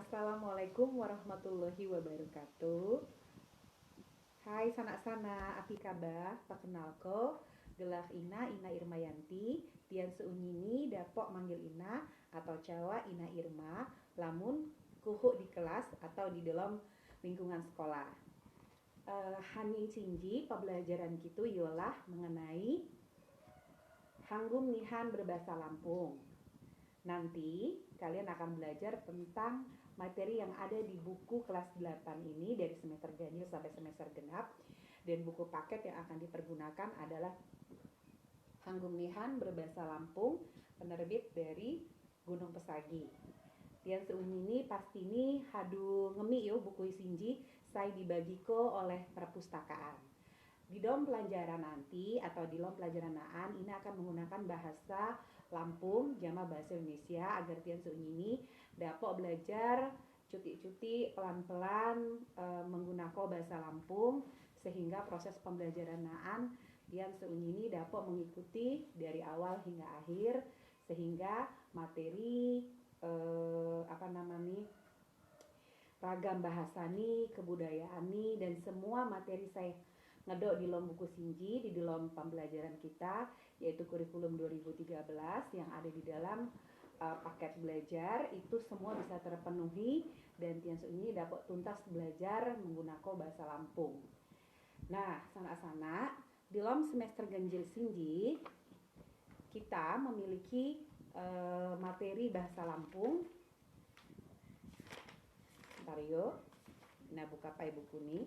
Assalamualaikum warahmatullahi wabarakatuh. Hai sanak-sana, api kabah, perkenalko, gelar Ina Irmayanti, tian seunyini dapok manggil Ina atau Jawa Ina Irma, lamun kuhuk di kelas atau di dalam lingkungan sekolah. Haning cinji pembelajaran gitu ialah mengenai Hanggum Nihan berbahasa Lampung. Nanti kalian akan belajar tentang materi yang ada di buku kelas 8 ini dari semester ganjil sampai semester genap, dan buku paket yang akan dipergunakan adalah Hanggum Nihan berbahasa Lampung, penerbit dari Gunung Pesagi. Tian seunyini pasti ini hadu ngemi yo buku sinji saya dibagiko oleh perpustakaan. Di dalam pelajaran nanti atau di dalam pelajaran naan ini akan menggunakan bahasa Lampung jama bahasa Indonesia agar tian seunyini dapat belajar cuti-cuti pelan-pelan menggunakan bahasa Lampung, sehingga proses pembelajaran naan tian seunyini dapat mengikuti dari awal hingga akhir, sehingga materi ragam bahasani, kebudayaani, dan semua materi saya ngedok di dalam buku sinji di dalam pembelajaran kita, yaitu kurikulum 2013 yang ada di dalam paket belajar, itu semua bisa terpenuhi dan tian ini dapat tuntas belajar menggunakan bahasa Lampung. Nah, sana-sana di dalam semester ganjil sinji kita memiliki materi bahasa Lampung. Bentar yuk, nah buka pai buku nih.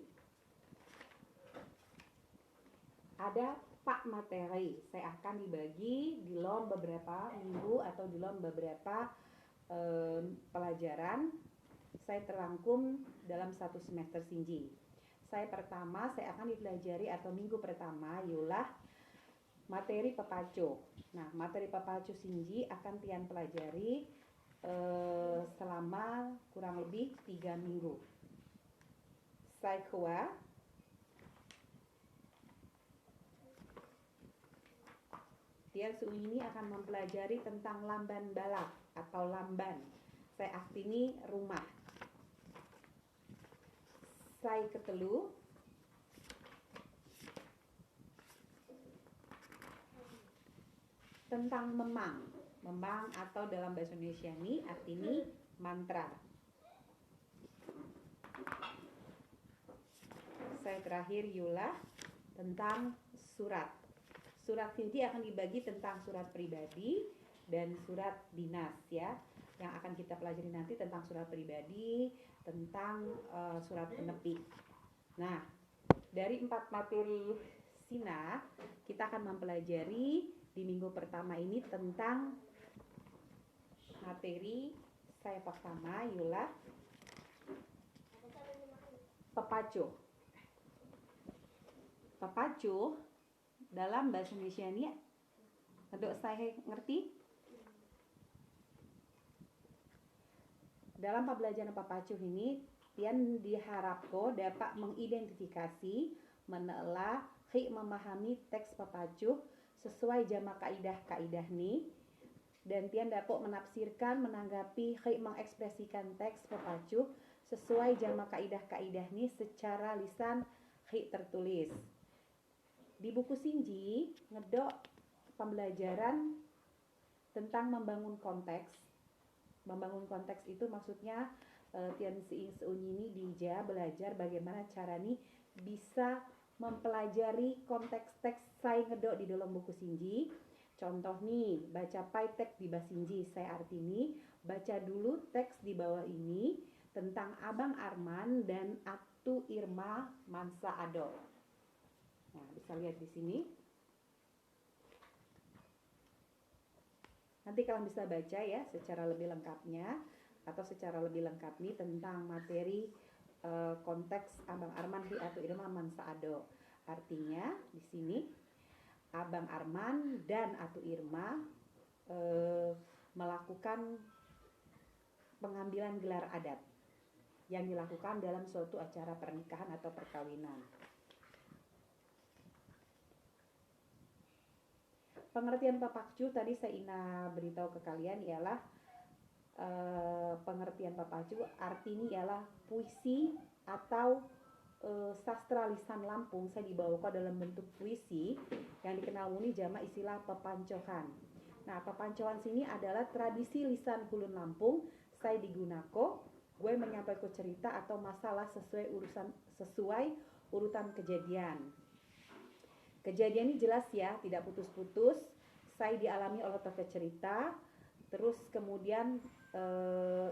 Ada pak materi, saya akan dibagi di dalam beberapa minggu atau di dalam beberapa pelajaran saya terangkum dalam satu semester sinji. Saya akan dipelajari atau minggu pertama ialah materi pepacu. Nah, materi pepacu sinji akan tian pelajari selama kurang lebih 3 minggu. Saya kua tian ini akan mempelajari tentang lamban balak atau lamban. Saya artini rumah. Saya ketelu tentang memang. Memang atau dalam bahasa Indonesia ini artini mantra. Saya terakhir yulah tentang surat. Surat sinji akan dibagi tentang surat pribadi dan surat dinas ya. Yang akan kita pelajari nanti tentang surat pribadi, tentang surat penepi. Nah, dari 4 materi sina kita akan mempelajari di minggu pertama ini tentang materi saya pertama ialah pepacu. Pepacu dalam bahasa Indonesia ini untuk saya ngerti dalam pembelajaran pepacu ini tian diharapkan dapat mengidentifikasi, menelaah, memahami teks pepacu sesuai jama kaidah-kaidah nih, dan tian dapat menafsirkan, menanggapi, mengekspresikan teks pepacu sesuai jama kaidah-kaidah nih secara lisan tertulis. Di buku sinji ngedok pembelajaran tentang membangun konteks. Membangun konteks itu maksudnya tian seunyini dija belajar bagaimana cara nih bisa mempelajari konteks teks saya ngedok di dalam buku sinji. Contoh nih, baca pai teks di bahasa sinji, saya artini baca dulu teks di bawah ini tentang Abang Arman dan Atu Irma Mansa Ado. Nah, bisa lihat di sini. Nanti kalian bisa baca ya secara lebih lengkapnya atau secara lebih lengkap nih tentang materi konteks Abang Arman di Atu Irma Mansa Ado. Artinya di sini Abang Arman dan Atu Irma melakukan pengambilan gelar adat yang dilakukan dalam suatu acara pernikahan atau perkawinan. Pengertian pepacu tadi saya beritahu ke kalian ialah pengertian pengertian pepacu, arti ini ialah puisi atau sastra lisan Lampung. Saya dibawakan dalam bentuk puisi yang dikenal muni jamak istilah pepancohan. Nah, pepancohan sini adalah tradisi lisan Ulun Lampung. Saya digunakan, gue menyampaikan cerita atau masalah sesuai urutan kejadian. Kejadian ini jelas ya, tidak putus-putus. Saya dialami oleh tokoh cerita. Terus kemudian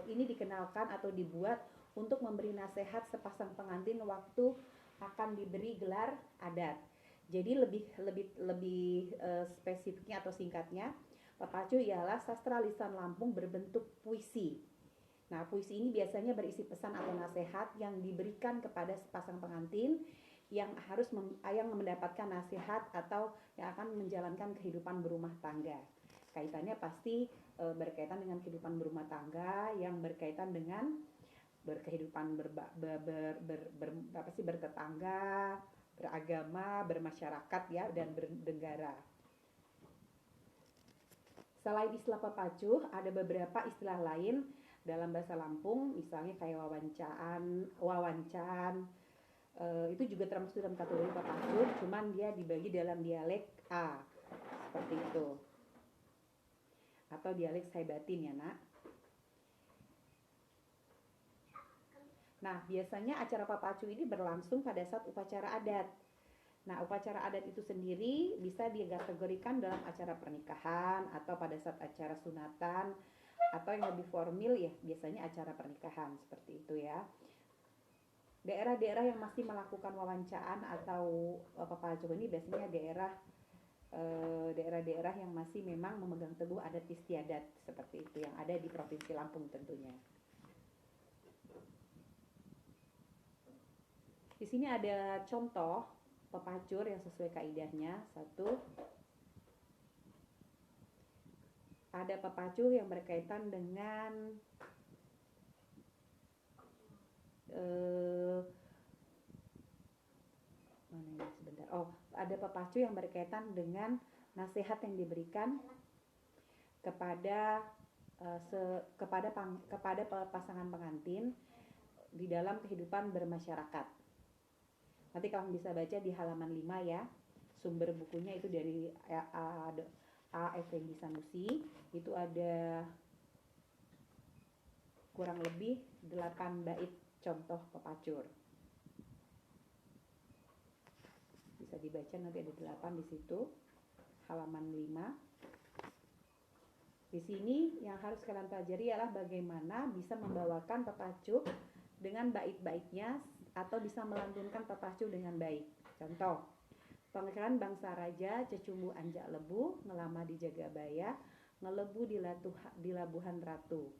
ini dikenalkan atau dibuat untuk memberi nasihat sepasang pengantin waktu akan diberi gelar adat. Jadi lebih spesifiknya atau singkatnya, pepacu ialah sastra lisan Lampung berbentuk puisi. Nah, puisi ini biasanya berisi pesan atau nasihat yang diberikan kepada sepasang pengantin yang harus yang mendapatkan nasihat atau yang akan menjalankan kehidupan berumah tangga. Kaitannya pasti berkaitan dengan kehidupan berumah tangga yang berkaitan dengan berkehidupan bertetangga, beragama, bermasyarakat ya, dan bernegara. Selain istilah pepacu, ada beberapa istilah lain dalam bahasa Lampung, misalnya kayak wawancan, itu juga termasuk dalam kategori pepacu, cuman dia dibagi dalam dialek A, seperti itu. Atau dialek Saibatin ya nak. Nah, biasanya acara pepacu ini berlangsung pada saat upacara adat. Nah, upacara adat itu sendiri bisa dikategorikan dalam acara pernikahan atau pada saat acara sunatan atau yang lebih formal ya biasanya acara pernikahan seperti itu ya. Daerah-daerah yang masih melakukan wawancaan atau pepacu ini biasanya daerah-daerah yang masih memang memegang teguh adat istiadat seperti itu yang ada di Provinsi Lampung tentunya. Di sini ada contoh pepacur yang sesuai kaidahnya. Satu, ada pepacur yang berkaitan dengan ada pepacu yang berkaitan dengan nasihat yang diberikan kepada pasangan pengantin di dalam kehidupan bermasyarakat. Nanti kalian bisa baca di halaman 5 ya. Sumber bukunya itu dari A. Effendi Sanusi. Itu ada kurang lebih 8 bait contoh pepacur. Bisa dibaca nanti ada 8 di situ. Halaman 5. Di sini yang harus kalian pelajari adalah bagaimana bisa membawakan pepacu dengan bait-baitnya atau bisa melantunkan pepacu dengan baik. Contoh, Pangeran bangsa raja cecumbu anjak lebu, ngelama di Jagabaya, ngelebu di Labuhan Ratu.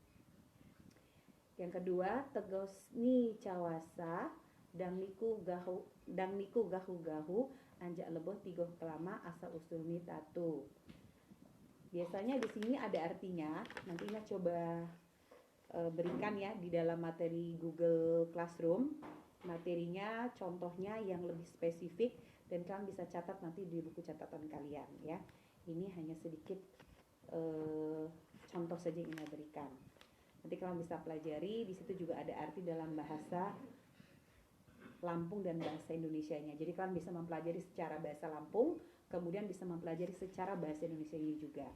Yang kedua, tegosni cawasa, dang niku gahu, anjak leboh tigoh kelama asa usulni tatu. Biasanya di sini ada artinya, nanti Ina coba berikan ya di dalam materi Google Classroom. Materinya, contohnya yang lebih spesifik dan kalian bisa catat nanti di buku catatan kalian ya. Ini hanya sedikit contoh saja yang Ina berikan. Nanti kalian bisa pelajari, di situ juga ada arti dalam bahasa Lampung dan bahasa Indonesianya. Jadi kalian bisa mempelajari secara bahasa Lampung, kemudian bisa mempelajari secara bahasa Indonesianya juga.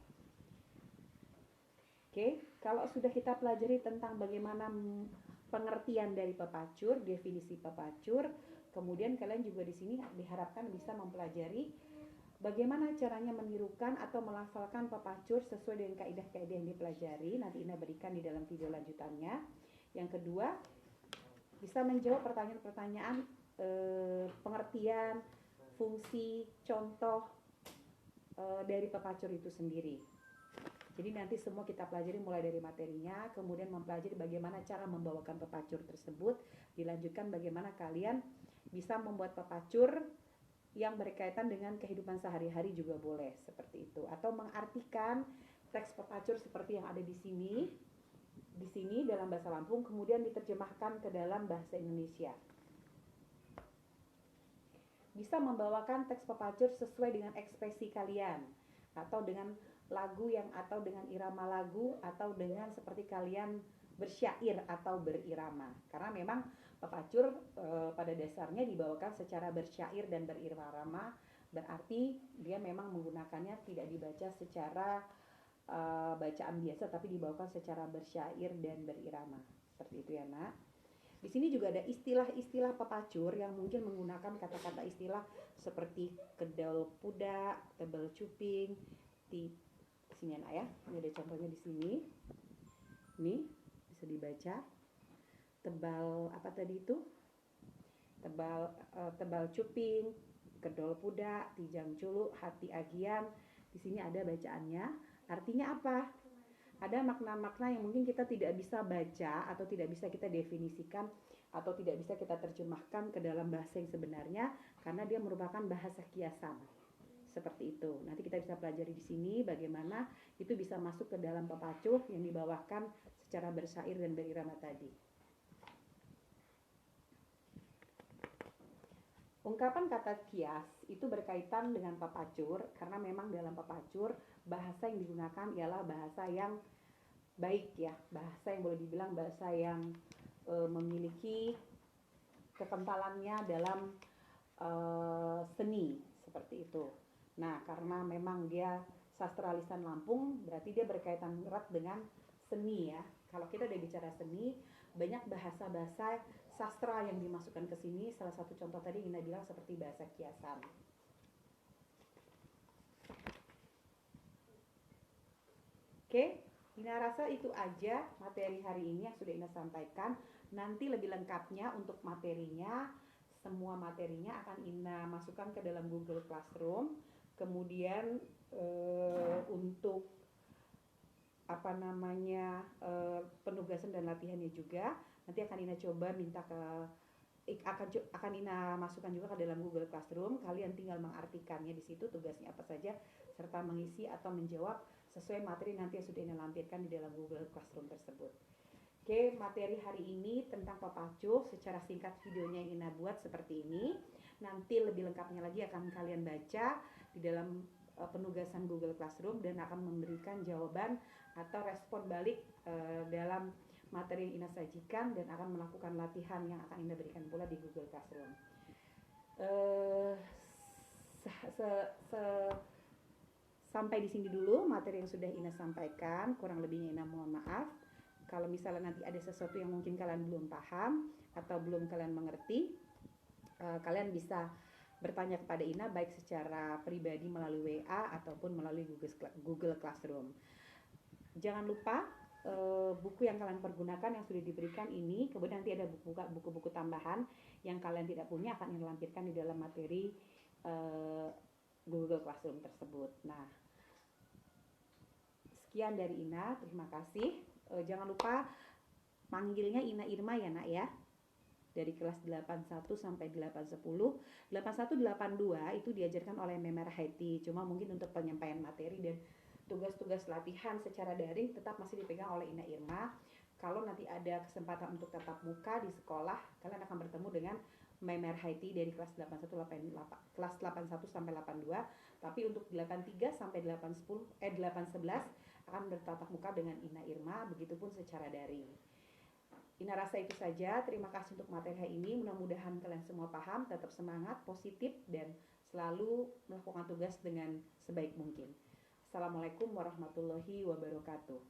Oke, kalau sudah kita pelajari tentang bagaimana pengertian dari pepacur, definisi pepacur, kemudian kalian juga di sini diharapkan bisa mempelajari bagaimana caranya menirukan atau melafalkan pepacur sesuai dengan kaidah-kaidah yang dipelajari. Nanti Ina berikan di dalam video lanjutannya. Yang kedua, bisa menjawab pertanyaan-pertanyaan pengertian, fungsi, contoh dari pepacur itu sendiri. Jadi nanti semua kita pelajari mulai dari materinya, kemudian mempelajari bagaimana cara membawakan pepacur tersebut, dilanjutkan bagaimana kalian bisa membuat pepacur yang berkaitan dengan kehidupan sehari-hari juga boleh seperti itu, atau mengartikan teks pepacur seperti yang ada di sini dalam bahasa Lampung, kemudian diterjemahkan ke dalam bahasa Indonesia. Bisa membawakan teks pepacur sesuai dengan ekspresi kalian, atau dengan lagu atau dengan irama lagu, atau dengan seperti kalian bersyair atau berirama. Karena memang pepacur pada dasarnya dibawakan secara bersyair dan berirama, berarti dia memang menggunakannya tidak dibaca secara bacaan biasa, tapi dibawakan secara bersyair dan berirama. Seperti itu ya, Nak. Di sini juga ada istilah-istilah pepacur yang mungkin menggunakan kata-kata istilah seperti kedal puda, tebal cuping. Di sini Nak ya. Ini ada contohnya di sini. Nih, bisa dibaca. Tebal apa tadi itu? Tebal cuping, kedol puda, tijang culuk, hati agian. Di sini ada bacaannya. Artinya apa? Ada makna-makna yang mungkin kita tidak bisa baca atau tidak bisa kita definisikan atau tidak bisa kita terjemahkan ke dalam bahasa yang sebenarnya karena dia merupakan bahasa kiasan. Seperti itu. Nanti kita bisa pelajari di sini bagaimana itu bisa masuk ke dalam pepacur yang dibawakan secara bersyair dan berirama tadi. Ungkapan kata kias itu berkaitan dengan pepacur karena memang dalam pepacur bahasa yang digunakan ialah bahasa yang baik ya, bahasa yang boleh dibilang bahasa yang memiliki kekentalannya dalam seni seperti itu. Nah, karena memang dia sastra lisan Lampung, berarti dia berkaitan erat dengan seni ya. Kalau kita udah bicara seni, banyak bahasa-bahasa sastra yang dimasukkan ke sini. Salah satu contoh tadi Ina bilang seperti bahasa kiasan. Oke, Ina rasa itu aja materi hari ini yang sudah Ina sampaikan. Nanti lebih lengkapnya untuk materinya, semua materinya akan Ina masukkan ke dalam Google Classroom. Kemudian untuk penugasan dan latihannya juga nanti akan Ina coba minta akan Ina masukkan juga ke dalam Google Classroom. Kalian tinggal mengartikannya di situ tugasnya apa saja serta mengisi atau menjawab sesuai materi nanti yang sudah Ina lampirkan di dalam Google Classroom tersebut. Oke, materi hari ini tentang pepacur secara singkat videonya yang Ina buat seperti ini. Nanti lebih lengkapnya lagi akan kalian baca di dalam penugasan Google Classroom dan akan memberikan jawaban atau respon balik dalam materi yang Ina sajikan dan akan melakukan latihan yang akan Ina berikan pula di Google Classroom. Sampai di sini dulu materi yang sudah Ina sampaikan, kurang lebihnya Ina mohon maaf. Kalau misalnya nanti ada sesuatu yang mungkin kalian belum paham atau belum kalian mengerti, kalian bisa bertanya kepada Ina baik secara pribadi melalui WA ataupun melalui Google Classroom. Jangan lupa buku yang kalian pergunakan yang sudah diberikan ini, kemudian nanti ada buku-buku tambahan yang kalian tidak punya akan Ina lampirkan di dalam materi Google Classroom tersebut. Nah, sekian dari Ina, terima kasih. Jangan lupa panggilnya Ina Irma ya Nak ya, dari kelas 81 sampai 810. 8182 itu diajarkan oleh Memer Haiti, cuma mungkin untuk penyampaian materi dan tugas-tugas latihan secara daring tetap masih dipegang oleh Ina Irma. Kalau nanti ada kesempatan untuk tatap muka di sekolah, kalian akan bertemu dengan Memer Haiti dari kelas 81 sampai 82. Tapi untuk 83 sampai 811 akan bertatap muka dengan Ina Irma, begitupun secara daring. Ina rasa itu saja. Terima kasih untuk materi hari ini. Mudah-mudahan kalian semua paham, tetap semangat, positif, dan selalu melakukan tugas dengan sebaik mungkin. Assalamualaikum warahmatullahi wabarakatuh.